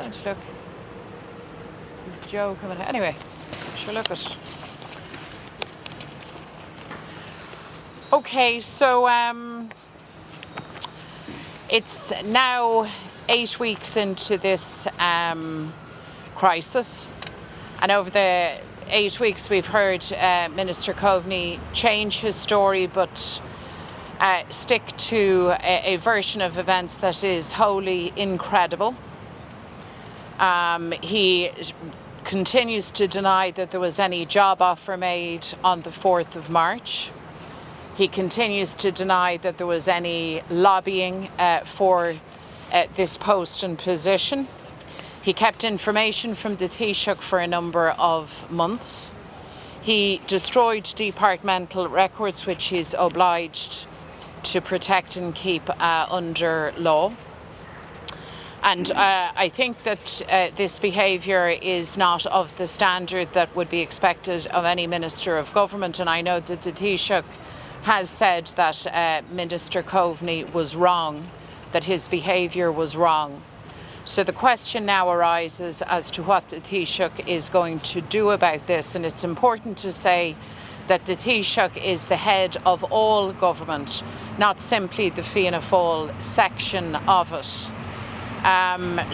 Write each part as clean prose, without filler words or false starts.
trying to look. Is Joe coming? Anyway, sure, look at. Okay, so it's now 8 weeks into this crisis, and over the 8 weeks we've heard Minister Coveney change his story, but stick to a version of events that is wholly incredible. He continues to deny that there was any job offer made on the 4th of March. He continues to deny that there was any lobbying for this post and position. He kept information from the Taoiseach for a number of months. He destroyed departmental records, which he's obliged to protect and keep under law. And I think that this behaviour is not of the standard that would be expected of any Minister of Government. And I know that the Taoiseach has said that Minister Coveney was wrong, that his behaviour was wrong. So the question now arises as to what the Taoiseach is going to do about this. And it's important to say that the Taoiseach is the head of all government, not simply the Fianna Fáil section of it.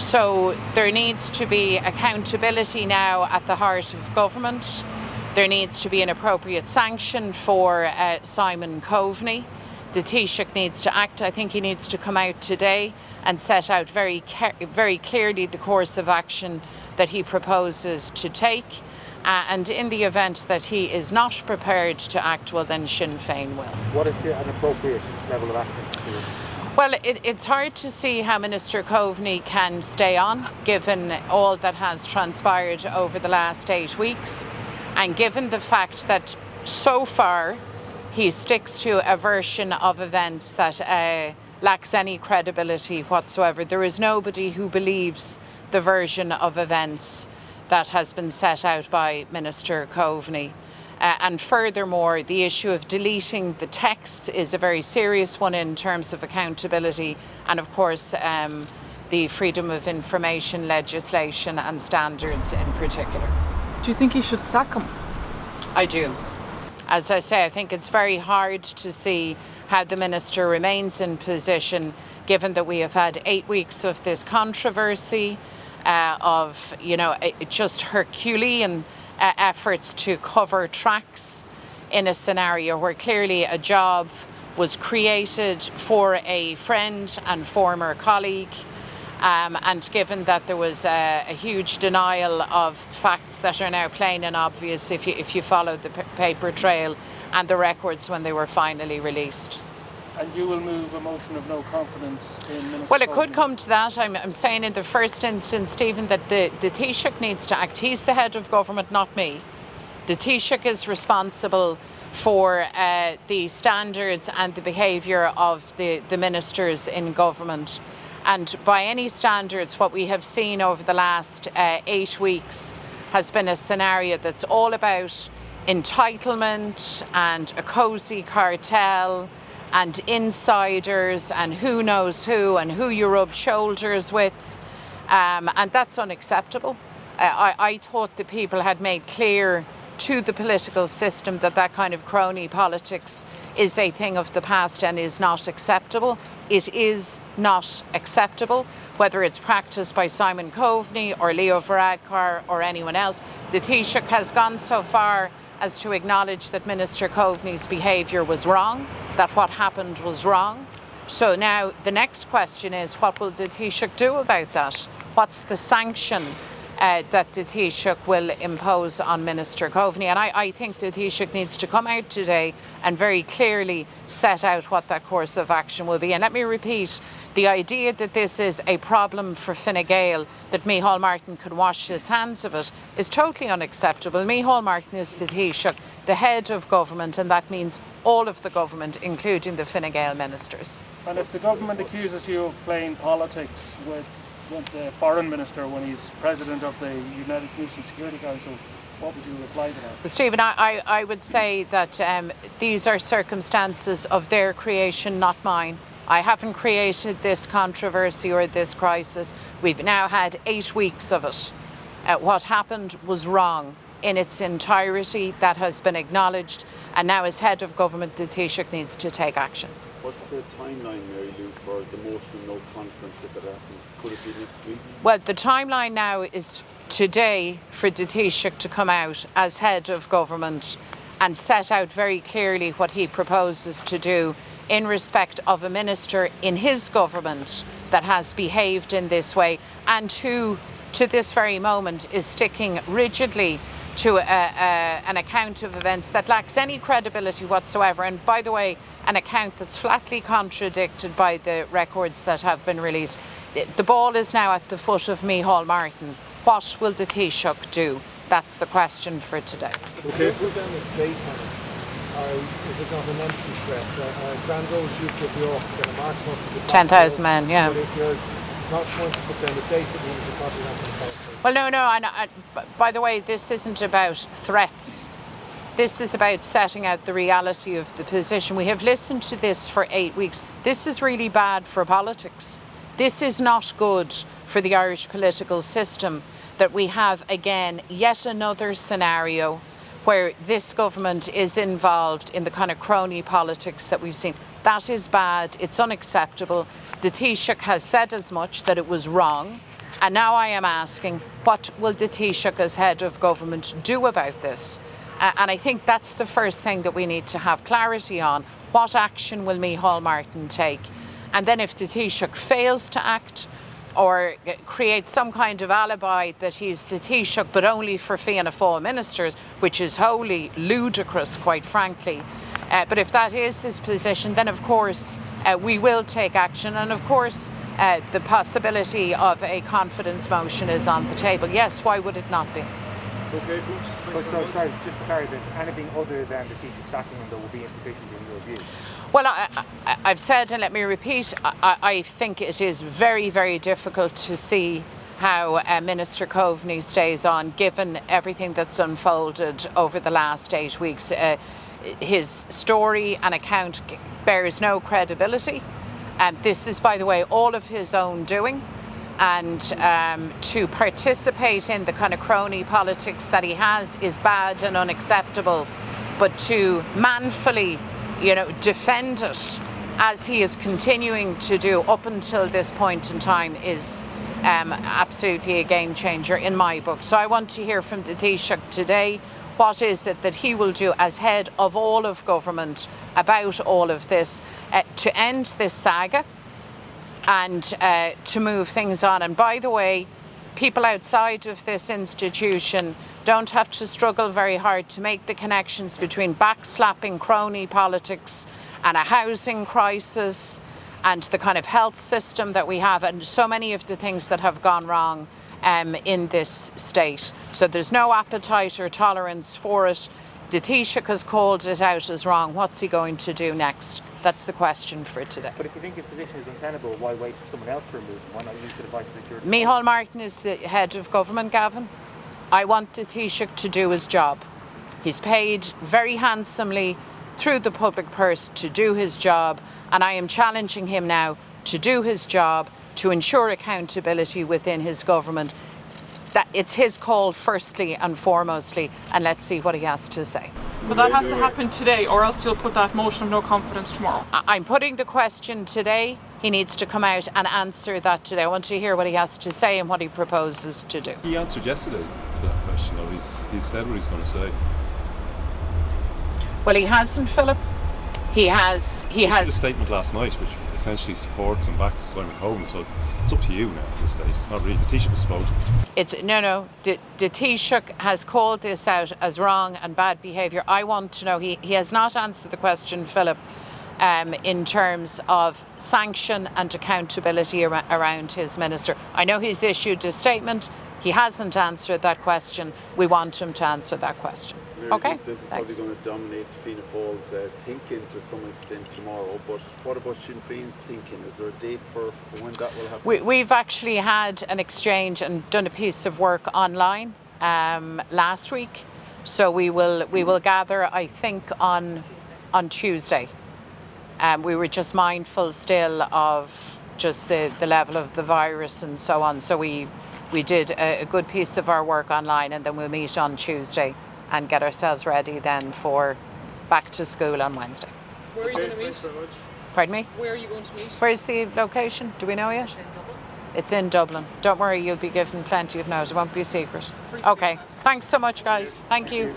So there needs to be accountability now at the heart of government. There needs to be an appropriate sanction for Simon Coveney. The Taoiseach needs to act. I think he needs to come out today and set out very clearly the course of action that he proposes to take. And in the event that he is not prepared to act, well, then Sinn Féin will. What is an appropriate level of action? Well, it's hard to see how Minister Coveney can stay on, given all that has transpired over the last 8 weeks, and given the fact that so far he sticks to a version of events that lacks any credibility whatsoever. There is nobody who believes the version of events that has been set out by Minister Coveney. And furthermore, the issue of deleting the text is a very serious one in terms of accountability, and of course the freedom of information legislation and standards in particular. Do you think he should sack him? I do. As I say, I think it's very hard to see how the minister remains in position, given that we have had 8 weeks of this controversy, of just Herculean efforts to cover tracks in a scenario where clearly a job was created for a friend and former colleague, and given that there was a huge denial of facts that are now plain and obvious if you follow the paper trail and the records when they were finally released. And you will move a motion of no confidence in Minister Well, it could Coveney? come to that. I'm saying in the first instance, Stephen, that the Taoiseach needs to act. He's the head of government, not me. The Taoiseach is responsible for the standards and the behaviour of the ministers in government. And by any standards, what we have seen over the last 8 weeks has been a scenario that's all about entitlement and a cosy cartel and insiders and who knows who and who you rub shoulders with, and that's unacceptable. I thought the people had made clear to the political system that kind of crony politics is a thing of the past and is not acceptable. It is not acceptable, whether it's practiced by Simon Coveney or Leo Varadkar or anyone else. The Taoiseach has gone so far as to acknowledge that Minister Coveney's behaviour was wrong, that what happened was wrong. So now the next question is, what will the Taoiseach do about that? What's the sanction that the Taoiseach will impose on Minister Coveney? And I think the Taoiseach needs to come out today and very clearly set out what that course of action will be. And let me repeat, the idea that this is a problem for Fine Gael, that Micheál Martin could wash his hands of it, is totally unacceptable. Micheál Martin is the Taoiseach, the head of government, and that means all of the government, including the Fine Gael ministers. And if the government accuses you of playing politics with the foreign minister when he's president of the United Nations Security Council, what would you reply to that? Well, Stephen, I would say that these are circumstances of their creation, not mine. I haven't created this controversy or this crisis. We've now had 8 weeks of it. What happened was wrong in its entirety. That has been acknowledged, and now as head of government, the Taoiseach needs to take action. What's the timeline, Mary Lou, for the motion of no confidence if it happens? Could it be next week? Well, the timeline now is today for the Taoiseach to come out as head of government and set out very clearly what he proposes to do in respect of a minister in his government that has behaved in this way and who, to this very moment, is sticking rigidly to an account of events that lacks any credibility whatsoever. And by the way, an account that's flatly contradicted by the records that have been released. The ball is now at the foot of Micheál Martin. What will the Taoiseach do? That's the question for today. Okay. Put down a date on it, or is it not an empty threat? Grand Old Duke of York going to march up to the top 10,000 men, yeah. But if you're not going to put down a date, it means you're probably not going to follow. Well, no. And by the way, this isn't about threats. This is about setting out the reality of the position. We have listened to this for 8 weeks. This is really bad for politics. This is not good for the Irish political system, that we have, again, yet another scenario where this government is involved in the kind of crony politics that we've seen. That is bad. It's unacceptable. The Taoiseach has said as much, that it was wrong. And now I am asking, what will the Taoiseach as head of government do about this? And I think that's the first thing that we need to have clarity on. What action will Micheál Martin take? And then if the Taoiseach fails to act or create some kind of alibi that he's the Taoiseach but only for Fianna Fáil ministers, which is wholly ludicrous, quite frankly. But if that is his position, then of course we will take action. And of course the possibility of a confidence motion is on the table. Yes, why would it not be? Okay, folks. But so, sorry, just to clarify, anything other than the Taoiseach sacking him, though, will be insufficient in your view? Well, I've said, and let me repeat, I think it is very, very difficult to see how Minister Coveney stays on, given everything that's unfolded over the last 8 weeks. His story and account bears no credibility. This is, by the way, all of his own doing. And to participate in the kind of crony politics that he has is bad and unacceptable. But to manfully, defend it as he is continuing to do up until this point in time is absolutely a game changer in my book. So I want to hear from the Taoiseach today. What is it that he will do as head of all of government about all of this to end this saga and to move things on? And by the way, people outside of this institution don't have to struggle very hard to make the connections between backslapping crony politics and a housing crisis and the kind of health system that we have and so many of the things that have gone wrong in this state. So there's no appetite or tolerance for it. The Taoiseach has called it out as wrong. What's he going to do next? That's the question for today. But if you think his position is untenable, why wait for someone else to remove him? Why not use the devices that you're... Micheál Martin is the head of government, Gavin. I want the Taoiseach to do his job. He's paid very handsomely through the public purse to do his job, and I am challenging him now to do his job, to ensure accountability within his government. That it's his call firstly and foremostly, and let's see what he has to say. But that has to happen today, or else you'll put that motion of no confidence tomorrow. I'm putting the question today. He needs to come out and answer that today. I want to hear what he has to say and what he proposes to do. He answered yesterday to that question, though. He's said what he's going to say. Well, he hasn't, Philip. He has. He issued a statement last night which essentially supports and backs Simon Coveney, so it's up to you now at this stage. It's not really, the Taoiseach has spoken. The Taoiseach has called this out as wrong and bad behaviour. I want to know, he has not answered the question, Philip, in terms of sanction and accountability around his minister. I know he's issued a statement. He hasn't answered that question. We want him to answer that question. Okay? This is probably going to dominate Fianna Fáil's thinking to some extent tomorrow, but what about Sinn Féin's thinking? Is there a date for when that will happen? We've actually had an exchange and done a piece of work online last week, so we will gather, I think, on Tuesday. We were just mindful still of just the level of the virus and so on. So we did a good piece of our work online, and then we'll meet on Tuesday and get ourselves ready then for back to school on Wednesday. Where are you going to meet? Thanks very much. Pardon me? Where are you going to meet? Where's the location? Do we know yet? It's in Dublin. Don't worry, you'll be given plenty of notice. It won't be a secret. Appreciate Okay. that. Thanks so much, guys. Thank you.